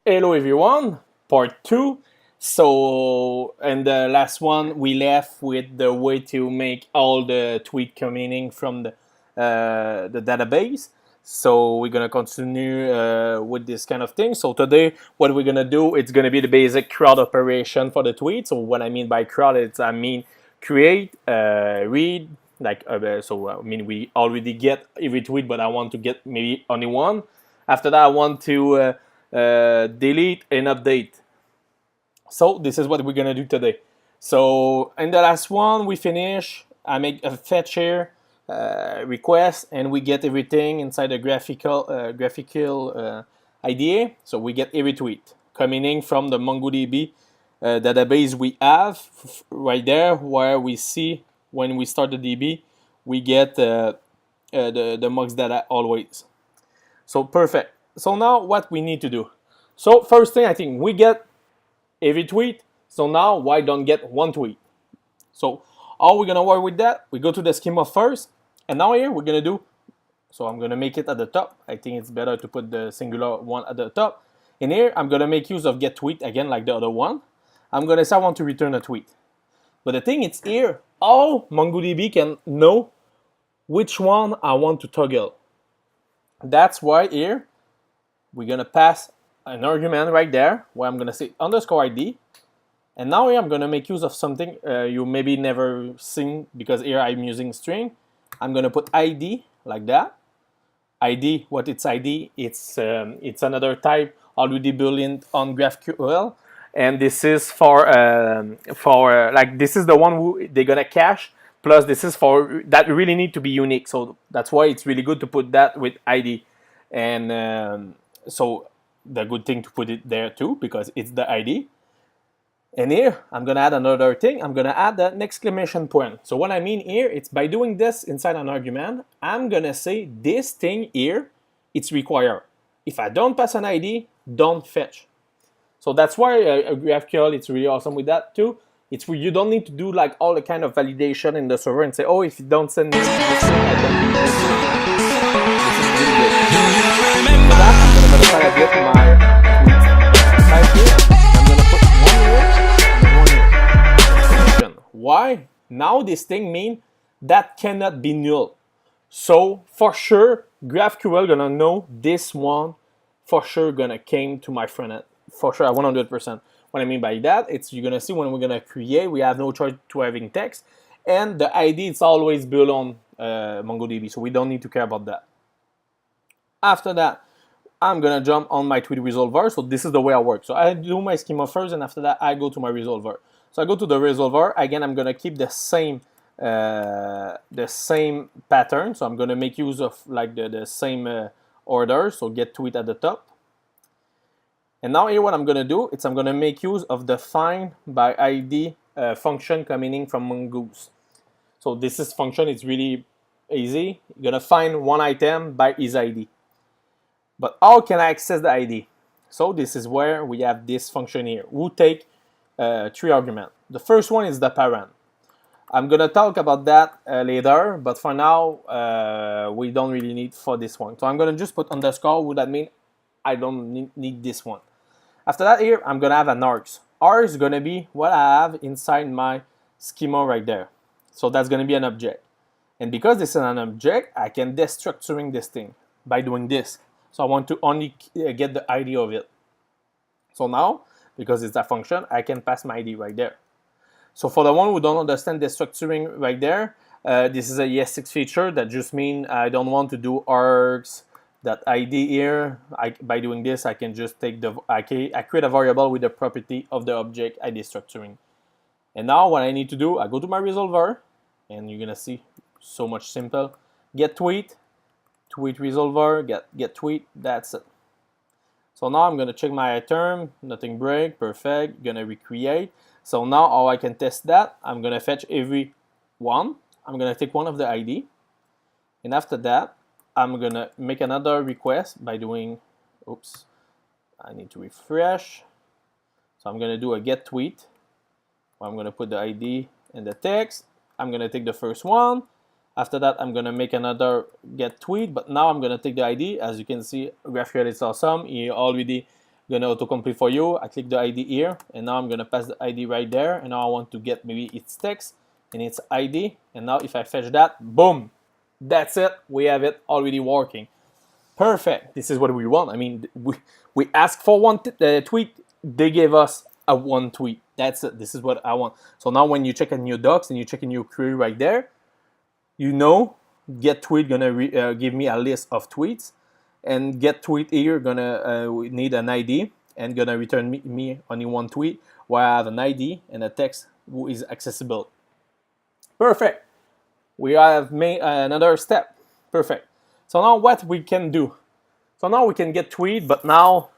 Hello everyone, part 2. So, in the last one, we left with the way to make all the tweet coming from the database. So we're gonna continue with this kind of thing. So today, what we're gonna do, it's gonna be the basic CRUD operation for the tweet. So what I mean by CRUD, I mean create, read, we already get every tweet, but I want to get maybe only one. After that, I want to delete and update. So this is what we're gonna do today. So in the last one, we finish. I make a fetch here request, and we get everything inside the GraphQL IDE. So we get every tweet coming in from the MongoDB database we have right there, where we see when we start the DB, we get the mux data always. So perfect. So now what we need to do. So first thing, I think we get every tweet. So now why don't get one tweet? So how we're gonna work with that? We go to the schema first, and now here we're gonna do. So I'm gonna make it at the top. I think it's better to put the singular one at the top. In here, I'm gonna make use of get tweet again, like the other one. I'm gonna say I want to return a tweet. But the thing is here, how MongoDB can know which one I want to toggle. That's why here we're gonna pass an argument right there where I'm gonna say underscore ID, and now here I'm gonna make use of something you maybe never seen, because here I'm using string. I'm gonna put ID like that. ID, what it's ID? It's another type already built on GraphQL, and this is for like this is the one who they're gonna cache. Plus this is for that really need to be unique. So that's why it's really good to put that with ID. And so the good thing to put it there too, because it's the ID. And here I'm gonna add another thing. I'm gonna add an exclamation point. So what I mean here, it's by doing this inside an argument, I'm gonna say this thing here, it's required. If I don't pass an ID, don't fetch. So that's why GraphQL, it's really awesome with that too. It's where you don't need to do like all the kind of validation in the server and say, oh, if you don't send me this thing, I don't do this. I'm gonna get my tweets type here. I'm gonna put one here and one here. Why? Now this thing means that cannot be null. So for sure, GraphQL gonna know this one for sure gonna came to my front end. For sure, 100%. What I mean by that, it's you're gonna see when we're gonna create, we have no choice to having text, and the ID it's always built on MongoDB, so we don't need to care about that. After that, I'm gonna jump on my tweet resolver. So this is the way I work. So I do my schema first, and after that I go to my resolver. So I go to the resolver again. I'm gonna keep the same pattern. So I'm gonna make use of like the same order. So get tweet at the top. And now here what I'm gonna do, I'm gonna make use of the find by ID function coming in from Mongoose. So this is function, it's really easy. You're gonna find one item by his ID. But how can I access the ID? So this is where we have this function here, who take 3 arguments. The first one is the parent. I'm gonna talk about that later, but for now we don't really need for this one. So I'm gonna just put underscore, would that mean I don't need this one. After that here, I'm gonna have an args. Args is gonna be what I have inside my schema right there. So that's gonna be an object. And because this is an object, I can destructuring this thing by doing this. So I want to only get the ID of it. So now, because it's a function, I can pass my ID right there. So for the one who don't understand the structuring right there, this is a ES6 feature that just means I don't want to do args that ID here. By doing this, I can just take I create a variable with the property of the object ID structuring. And now what I need to do, I go to my resolver, and you're gonna see so much simple. Get tweet, tweet resolver, get tweet, that's it. So now I'm gonna check my term, nothing break, perfect, gonna recreate. So now how I can test that, I'm gonna fetch every one. I'm gonna take one of the ID, and after that, I'm gonna make another request by doing, oops, I need to refresh. So I'm gonna do a get tweet. I'm gonna put the ID and the text. I'm gonna take the first one. After that, I'm gonna make another get tweet, but now I'm gonna take the ID. As you can see, GraphQL is awesome. He already gonna autocomplete for you. I click the ID here, and now I'm gonna pass the ID right there, and now I want to get maybe its text and its ID, and now if I fetch that, boom, that's it, we have it already working. Perfect. This is what we want. I mean, we asked for one tweet, they gave us a one tweet. That's it. This is what I want. So now when you check in your docs and you check in your query right there, you know, get tweet gonna give me a list of tweets, and get tweet here gonna need an ID and gonna return me only one tweet where I have an ID and a text who is accessible. Perfect. We have made another step. Perfect. So now what we can do? So now we can get tweet, but now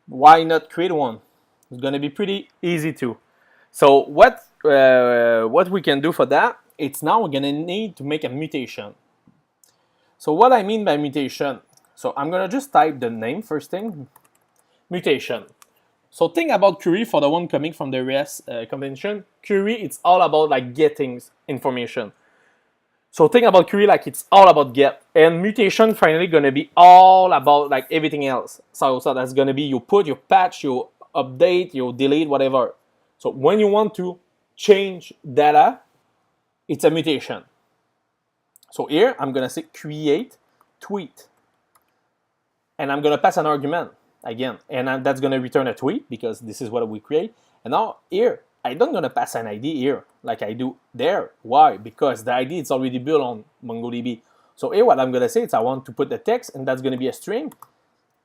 why not create one? It's gonna be pretty easy too. So what we can do for that? It's now we're gonna need to make a mutation. So what I mean by mutation? So I'm gonna just type the name first thing, mutation. So think about query for the one coming from the REST convention. Query, it's all about like getting information. So think about query like it's all about get, and mutation finally gonna be all about like everything else. So that's gonna be you put, you patch, you update, you delete, whatever. So when you want to change data, it's a mutation. So here I'm gonna say create tweet, and I'm gonna pass an argument again, and that's gonna return a tweet because this is what we create. And now here I'm not gonna pass an ID here like I do there. Why? Because the ID is already built on MongoDB. So here what I'm gonna say is I want to put the text, and that's gonna be a string,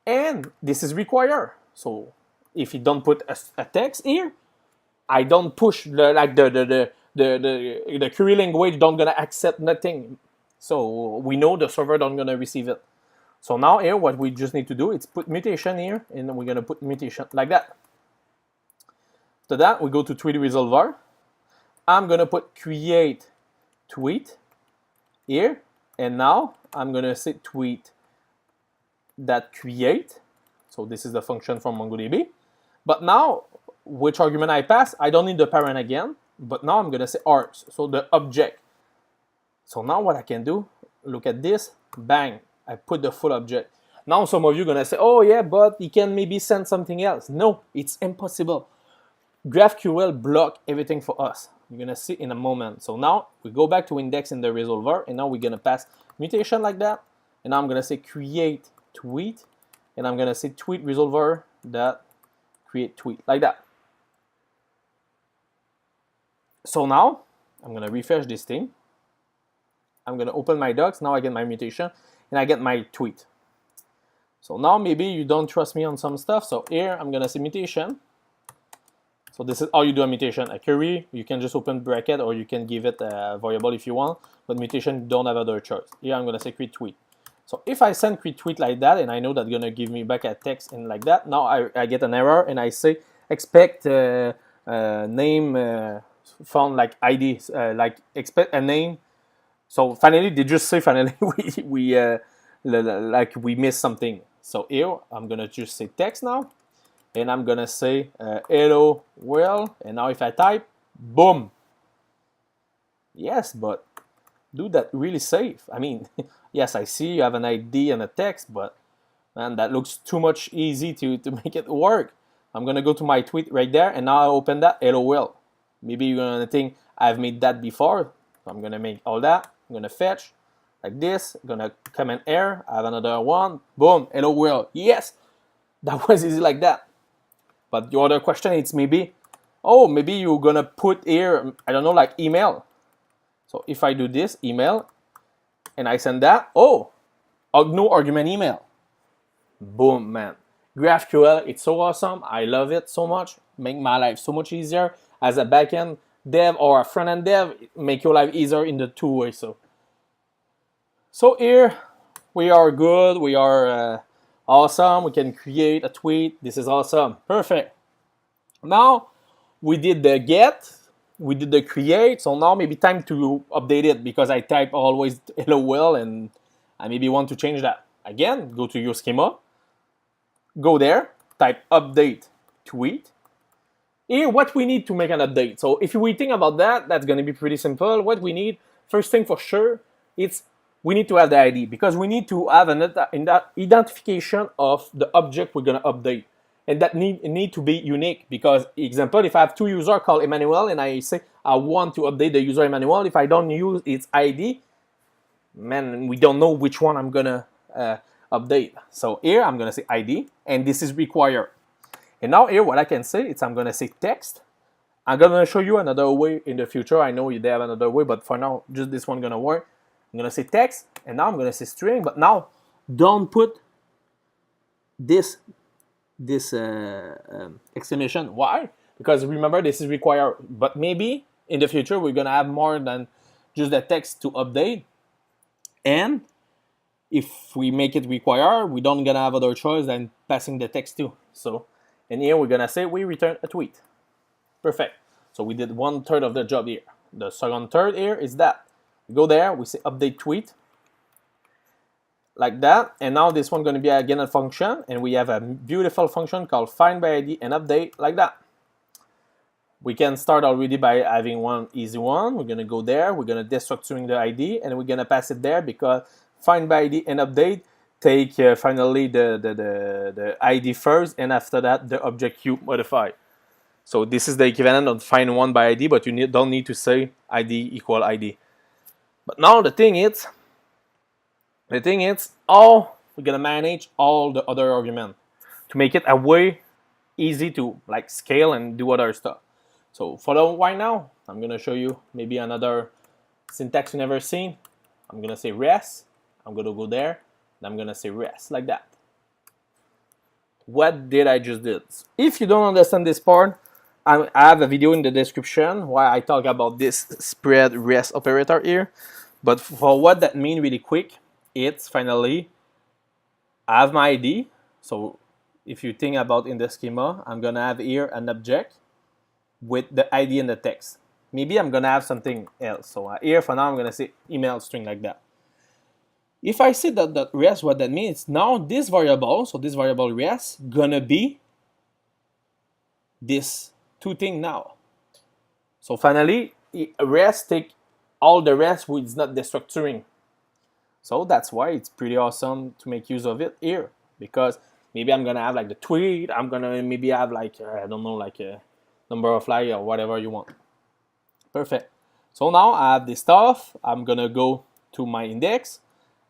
and this is required. So if you don't put a text here, I don't push the query language don't gonna accept nothing. So we know the server don't gonna receive it. So now here what we just need to do is put mutation here, and we're gonna put mutation like that. After that, we go to tweet resolver. I'm gonna put create tweet here, and now I'm gonna say tweet that create. So this is the function from MongoDB. But now, which argument I pass, I don't need the parent again, but now I'm gonna say args, so the object. So now what I can do, look at this, bang, I put the full object. Now some of you are gonna say, oh yeah, but you can maybe send something else. No, it's impossible. GraphQL block everything for us. You're gonna see in a moment. So now we go back to index in the resolver, and now we're gonna pass mutation like that. And now I'm gonna say create tweet, and I'm gonna say tweet resolver that create tweet like that. So now I'm gonna refresh this thing. I'm gonna open my docs. Now I get my mutation and I get my tweet. So now maybe you don't trust me on some stuff. So here I'm gonna say mutation. So this is how you do a mutation. A query, you can just open bracket, or you can give it a variable if you want, but mutation, you don't have other choice. Here I'm gonna say create tweet. So if I send create tweet like that, and I know that's gonna give me back a text and like that, now I get an error, and I say expect name found like ID, like expect a name. So finally they just say finally we missed something. So here I'm gonna just say text now, and I'm gonna say hello world, and now if I type, boom. Yes, but do that really safe. I mean, yes, I see you have an ID and a text, but man, that looks too much easy to make it work. I'm gonna go to my tweet right there, and now I open that hello world. Maybe you're gonna think I've made that before. So I'm gonna make all that. I'm gonna fetch like this. Gonna comment error. I have another one. Boom. Hello world. Yes, that was easy like that. But the other question is maybe, oh, maybe you're gonna put here, I don't know, like email. So if I do this email, and I send that, oh, no argument email. Boom, man. GraphQL, it's so awesome. I love it so much. Make my life so much easier as a backend dev or a front-end dev. Make your life easier in the two ways. So here we are good. We are awesome. We can create a tweet. This is awesome. Perfect. Now we did the get. We did the create. So now maybe time to update it, because I type always hello world, and I maybe want to change that. Again, go to your schema. Go there, type update tweet. Here, what we need to make an update. So if we think about that, that's going to be pretty simple. What we need, first thing for sure, it's we need to have the ID, because we need to have an identification of the object we're going to update. and that need to be unique, because example, if I have two users called Emmanuel and I say I want to update the user Emmanuel, if I don't use its ID, man, we don't know which one I'm gonna update. So here I'm gonna say ID, and this is required. And now here what I can say is I'm gonna say text. I'm gonna show you another way in the future. I know they have another way, but for now, just this one gonna work. I'm gonna say text, and now I'm gonna say string. But now, don't put this exclamation. Why? Because remember, this is required. But maybe in the future we're gonna have more than just the text to update. And if we make it required, we don't gonna have other choice than passing the text too. So, and here we're gonna say we return a tweet. Perfect. So we did 1/3 of the job here. The second third here is that we go there, we say update tweet, like that, and now this one going to be again a function, and we have a beautiful function called find by ID and update, like that. We can start already by having one easy one. We're going to go there, we're going to destructuring the ID, and we're going to pass it there, because find by ID and update take finally the ID first, and after that the object Q modify. So this is the equivalent of find one by ID, but you don't need to say ID equal ID. But now the thing is how we're gonna manage all the other arguments to make it a way easy to like scale and do other stuff. So for the right now, I'm gonna show you maybe another syntax you never seen. I'm gonna say res. I'm gonna go there, and I'm gonna say res, like that. What did I just did? If you don't understand this part, I have a video in the description where I talk about this spread res operator here. But for what that means really quick, it's finally I have my ID. So if you think about in the schema, I'm gonna have here an object with the ID and the text. Maybe I'm gonna have something else. So here for now I'm gonna say email string, like that. If I say that res, what that means, now this variable, so this variable res, gonna be this two thing now. So finally, res take all the rest which is not destructuring. So that's why it's pretty awesome to make use of it here, because maybe I'm gonna have like the tweet, I'm gonna maybe have like I don't know, like a number of like or whatever you want. Perfect. So now I have this stuff. I'm gonna go to my index.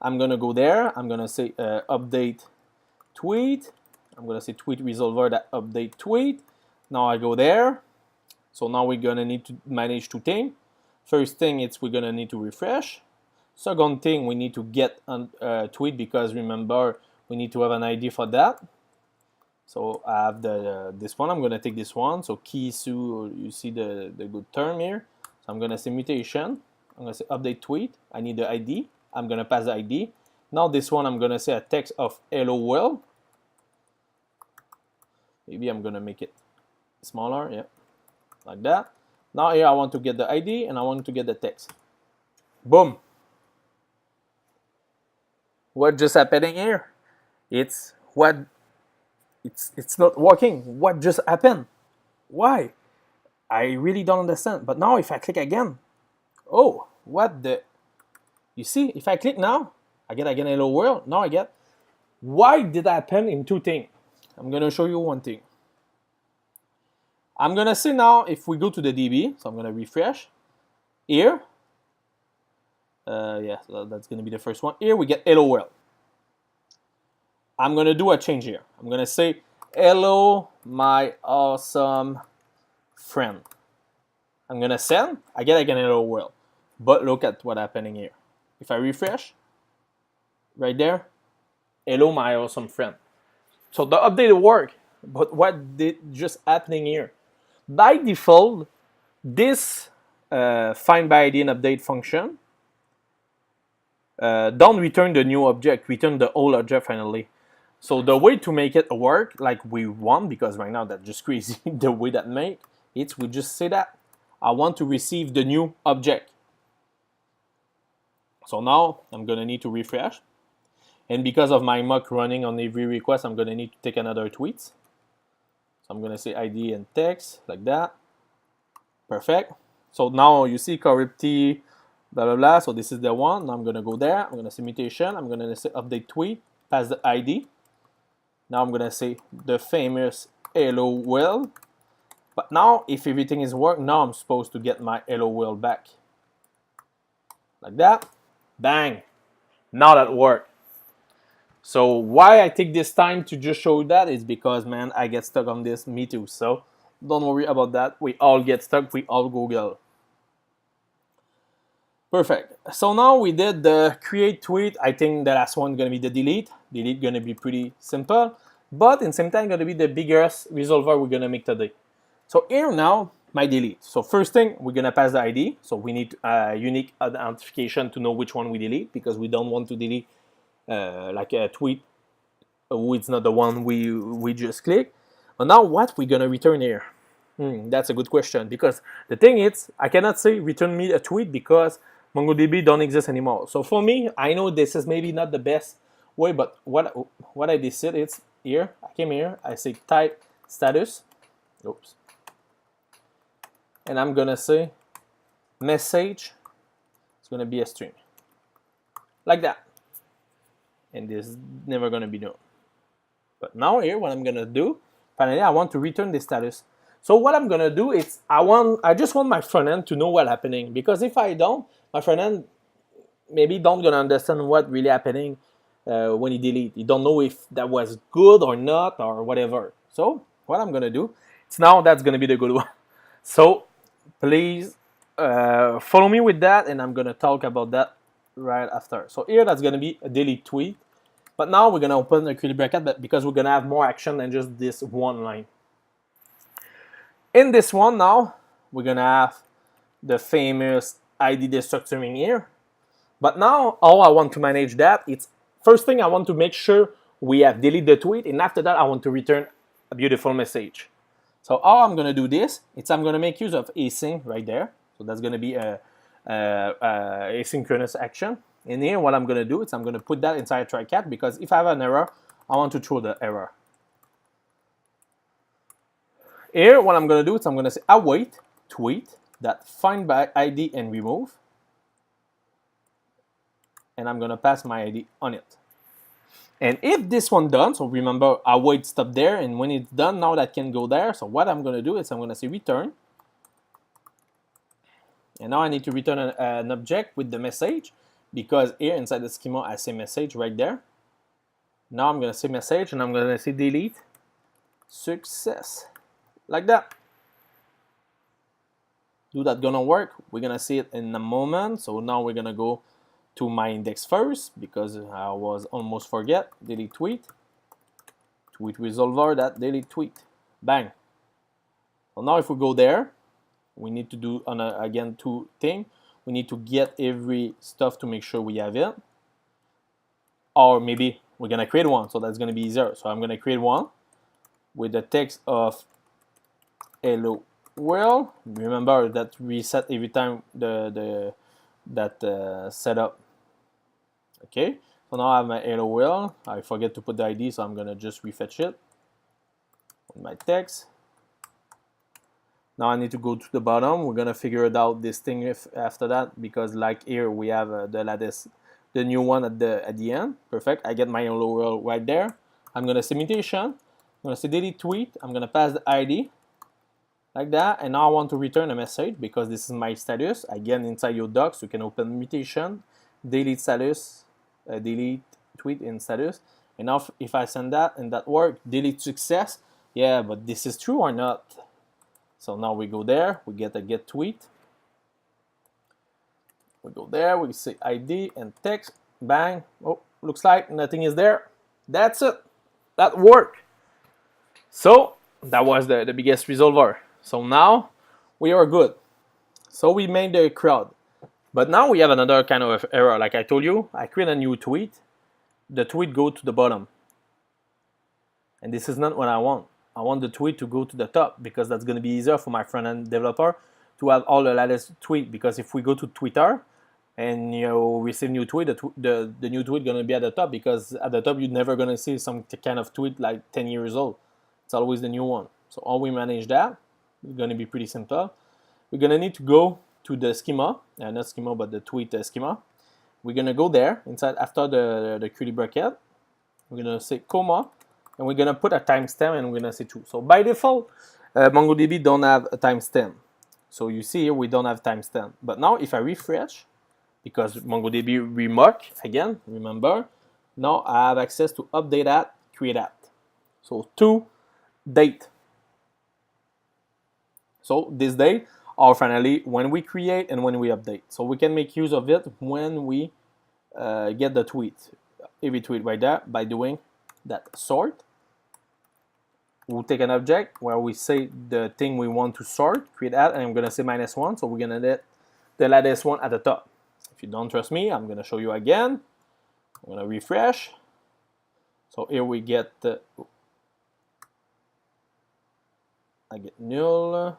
I'm gonna go there. I'm gonna say update tweet. I'm gonna say tweet resolver that update tweet. Now I go there. So now we're gonna need to manage two things. First thing is we're gonna need to refresh. Second thing, we need to get a tweet, because remember we need to have an ID for that. So I have this one. I'm gonna take this one. So key su, you see the good term here. So I'm gonna say mutation. I'm gonna say update tweet. I need the ID. I'm gonna pass the ID. Now this one I'm gonna say a text of hello world. Maybe I'm gonna make it smaller, yeah, like that. Now here I want to get the ID and I want to get the text. Boom. What just happening here? It's not working. What just happened? Why? I really don't understand. But now if I click again, oh, what the? You see, if I click now, I get again hello world. Now I get. Why did that happen in two things? I'm gonna show you one thing. I'm gonna say now if we go to the DB, so I'm gonna refresh. Here, yeah, so that's gonna be the first one. Here we get hello world. I'm gonna do a change here. I'm gonna say hello my awesome friend. I'm gonna send. I get again hello world. But look at what's happening here. If I refresh, right there, hello my awesome friend. So the update worked, but what did just happening here? By default, this find by ID and update function don't return the new object, return the old object finally. So the way to make it work like we want, because right now that's just crazy the way that make it, we just say that I want to receive the new object. So now I'm gonna need to refresh, and because of my mock running on every request, I'm gonna need to take another tweet. So I'm gonna say ID and text, like that. Perfect. So now you see corruptee, blah blah blah. So this is the one. Now I'm gonna go there. I'm gonna say mutation. I'm gonna say update tweet, pass the ID. Now I'm gonna say the famous hello world. But now, if everything is working, now I'm supposed to get my hello world back. Like that. Bang. Now that worked. So why I take this time to just show you that is because, man, I get stuck on this. Me too. So don't worry about that. We all get stuck. We all Google. Perfect. So now we did the create tweet. I think the last one gonna be the delete. Delete gonna be pretty simple, but in the same time gonna be the biggest resolver we're gonna make today. So here now, my delete. So first thing, we're gonna pass the ID. So we need a unique identification to know which one we delete, because we don't want to delete like a tweet who it's not the one we just click. But now what we're gonna return here? That's a good question, because the thing is, I cannot say return me a tweet because MongoDB don't exist anymore. So for me, I know this is maybe not the best way, but what I did is here, I came here, I say type status, oops, and I'm gonna say message, it's gonna be a string, like that, and this is never gonna be known. But now here, what I'm gonna do, finally, I want to return the status. So what I'm gonna do is I just want my front end to know what's happening, because if I don't, my front end maybe don't gonna understand what really happening when he delete. He don't know if that was good or not or whatever. So what I'm gonna do, it's now that's gonna be the good one. So please follow me with that, and I'm gonna talk about that right after. So here that's gonna be a delete tweet, but now we're gonna open a curly bracket because we're gonna have more action than just this one line. In this one now, we're gonna have the famous ID destructuring here. But now, how I want to manage that, it's first thing I want to make sure we have deleted the tweet, and after that I want to return a beautiful message. So how I'm gonna do this, it's I'm gonna make use of async right there. So that's gonna be a asynchronous action. And here what I'm gonna do is I'm gonna put that inside a try cat, because if I have an error, I want to throw the error. Here, what I'm going to do is I'm going to say await tweet that find by ID and remove, and I'm going to pass my ID on it. And if this one done, so remember await stop there, and when it's done, now that can go there. So what I'm going to do is I'm going to say return, and now I need to return an object with the message, because here inside the schema I say message right there. Now I'm going to say message, and I'm going to say delete success. Like that. Do that gonna work? We're gonna see it in a moment. So now we're gonna go to my index first, because I was almost forget. Delete tweet. Tweet resolver that delete tweet. Bang. So now if we go there, we need to do again two things. We need to get every stuff to make sure we have it. Or maybe we're gonna create one, so that's gonna be easier. So I'm gonna create one with the text of hello world. Remember that reset every time that setup. Okay, so now I have my hello world. I forget to put the ID, so I'm gonna just refetch it with my text. Now I need to go to the bottom. We're gonna figure it out this thing after that, because like here we have the lattice, the new one at the end. Perfect. I get my hello world right there. I'm gonna say mutation. I'm gonna say delete tweet. I'm gonna pass the ID. Like that, and now I want to return a message, because this is my status. Again, inside your docs, you can open mutation, delete status, delete tweet in status, and now if I send that and that work, delete success, yeah, but this is true or not? So now we go there, we get a get tweet, we go there, we say ID and text, bang, oh, looks like nothing is there. That's it, that worked. So that was the biggest resolver. So now we are good. So we made the CRUD. But now we have another kind of error. Like I told you, I create a new tweet. The tweet go to the bottom. And this is not what I want. I want the tweet to go to the top, because that's going to be easier for my front-end developer to have all the latest tweet. Because if we go to Twitter and you receive new tweet, the new tweet going to be at the top, because at the top you're never going to see some kind of tweet like 10 years old. It's always the new one. So how we manage that? It's going to be pretty simple. We're going to need to go to the schema, not schema, but the tweet schema. We're going to go there inside after the curly bracket. We're going to say comma, and we're gonna put a timestamp, and we're gonna say true. So by default, MongoDB don't have a timestamp. So you see here we don't have timestamp. But now if I refresh, because MongoDB remark again, remember, now I have access to update at, create at. So to date. So this date, or finally when we create and when we update. So we can make use of it when we get the tweet, every tweet right there, by doing that sort. We'll take an object where we say the thing we want to sort, create at, and I'm gonna say -1, so we're gonna let the latest one at the top. If you don't trust me, I'm gonna show you again. I'm gonna refresh. So here we get I get null.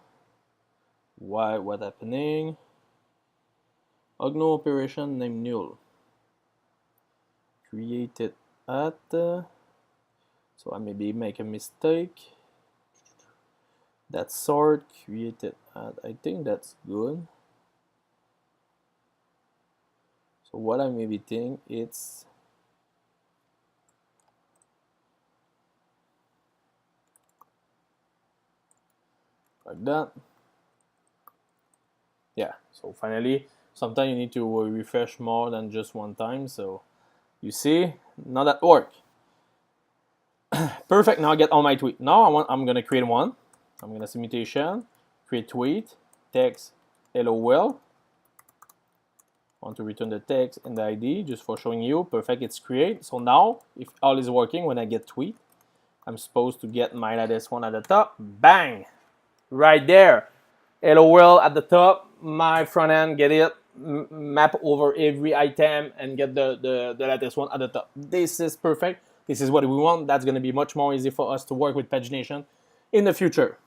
Why? What happening? Ogno operation named null. Created at. So I maybe make a mistake. That sort created at. I think that's good. So what I maybe think it's like that. Yeah, so finally, sometimes you need to refresh more than just one time. So you see, now that work. Perfect, now I get all my tweet. Now I'm gonna create one. I'm gonna say mutation, create tweet, text, hello world. I want to return the text and the ID just for showing you. Perfect, it's create. So now, if all is working, when I get tweet, I'm supposed to get my latest one at the top. Bang! Right there. Hello world at the top. My front end, get it, map over every item and get the latest one at the top. This is perfect. This is what we want. That's going to be much more easy for us to work with pagination in the future.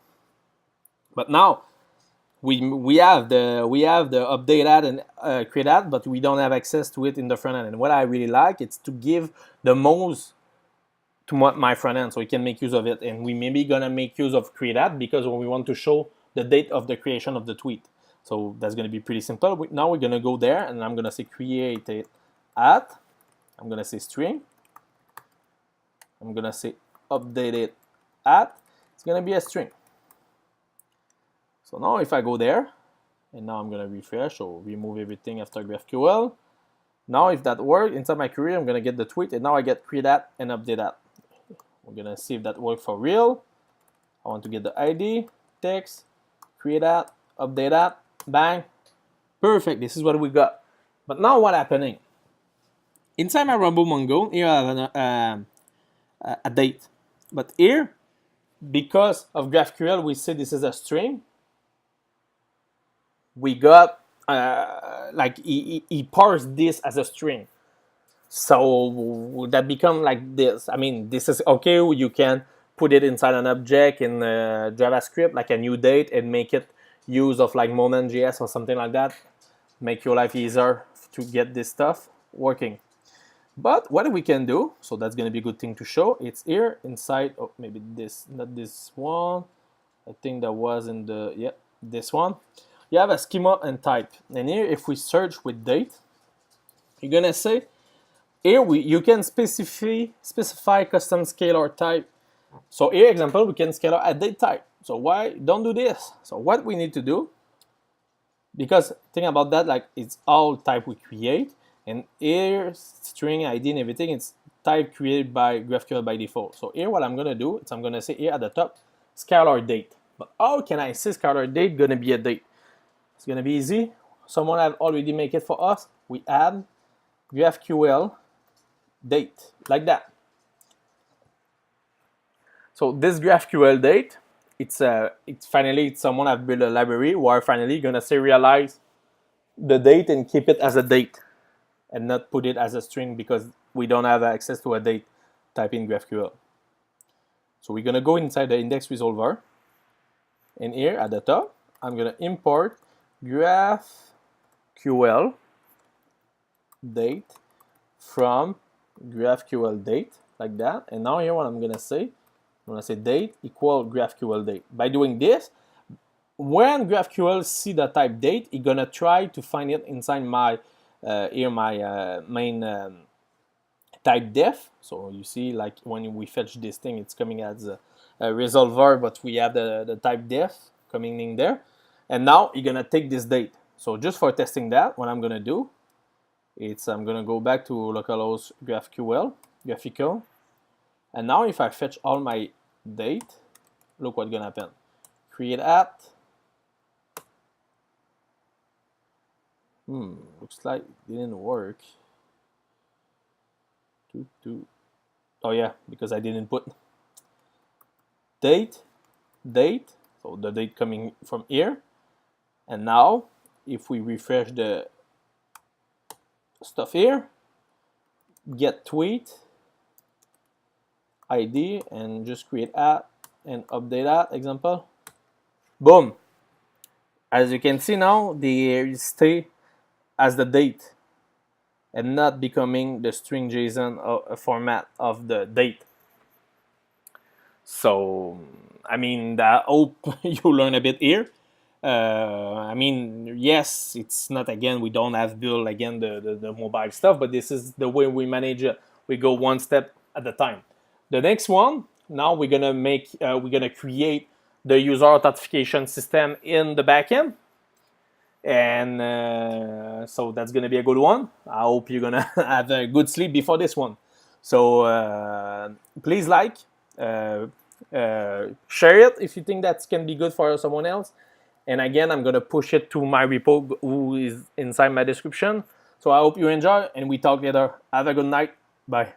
But now we have the update ad and create ad, but we don't have access to it in the front end. And what I really like is to give the most to my front end so we can make use of it. And we maybe gonna make use of create ad because we want to show the date of the creation of the tweet. So that's gonna be pretty simple. Now we're gonna go there and I'm gonna say create it at. I'm gonna say string. I'm gonna say update it at. It's gonna be a string. So now if I go there, and now I'm gonna refresh or remove everything after GraphQL. Now if that works, inside my query, I'm gonna get the tweet, and now I get create at and update at. We're gonna see if that works for real. I want to get the ID, text, create at, update at, bang, perfect. This is what we got. But now what happening? Inside my Rumble Mongo, here I have a date. But here, because of GraphQL, we say this is a string. We got like he parsed this as a string. So that become like this. I mean, this is okay. You can put it inside an object in JavaScript, like a new date, and make it use of like Moment.js or something like that. Make your life easier to get this stuff working. But what we can do, so that's going to be a good thing to show. It's here inside, oh, maybe this, not this one. I think that was in the, yeah, this one. You have a schema and type. And here, if we search with date, you're going to say, here you can specify custom scalar type. So here, example, we can scalar at date type. So why don't do this? So what we need to do, because think about that, like it's all type we create, and here string ID and everything, it's type created by GraphQL by default. So here what I'm gonna do is I'm gonna say here at the top, scalar date. But how can I say scalar date gonna be a date? It's gonna be easy. Someone have already make it for us. We add GraphQL date, like that. So this GraphQL date, it's finally someone have built a library who are finally gonna serialize the date and keep it as a date and not put it as a string because we don't have access to a date type in GraphQL. So we're gonna go inside the index resolver, and here at the top, I'm gonna import GraphQL date from GraphQL date, like that. And now here what I'm gonna say, I'm gonna say date equal GraphQL date. By doing this, when GraphQL see the type date, it's gonna try to find it inside my main type def. So you see, like when we fetch this thing, it's coming as a resolver, but we have the type def coming in there. And now you're gonna take this date. So just for testing that, what I'm gonna do, I'm gonna go back to localhost graphical, and now if I fetch all my date, look what's gonna happen. Create at. Looks like it didn't work. Oh yeah, because I didn't put date, so the date coming from here. And now, if we refresh the stuff here, get tweet ID and just create at and update that example. Boom. As you can see now, they stay as the date and not becoming the string JSON format of the date. So, I mean, I hope you learn a bit here. I mean, yes, it's not, again, we don't have built, again, the mobile stuff, but this is the way we manage it. We go one step at a time. The next one, now we're gonna create the user authentication system in the backend. And so that's gonna be a good one. I hope you're gonna have a good sleep before this one. So please like, share it if you think that can be good for someone else. And again, I'm gonna push it to my repo, who is inside my description. So I hope you enjoy, and we talk later. Have a good night. Bye.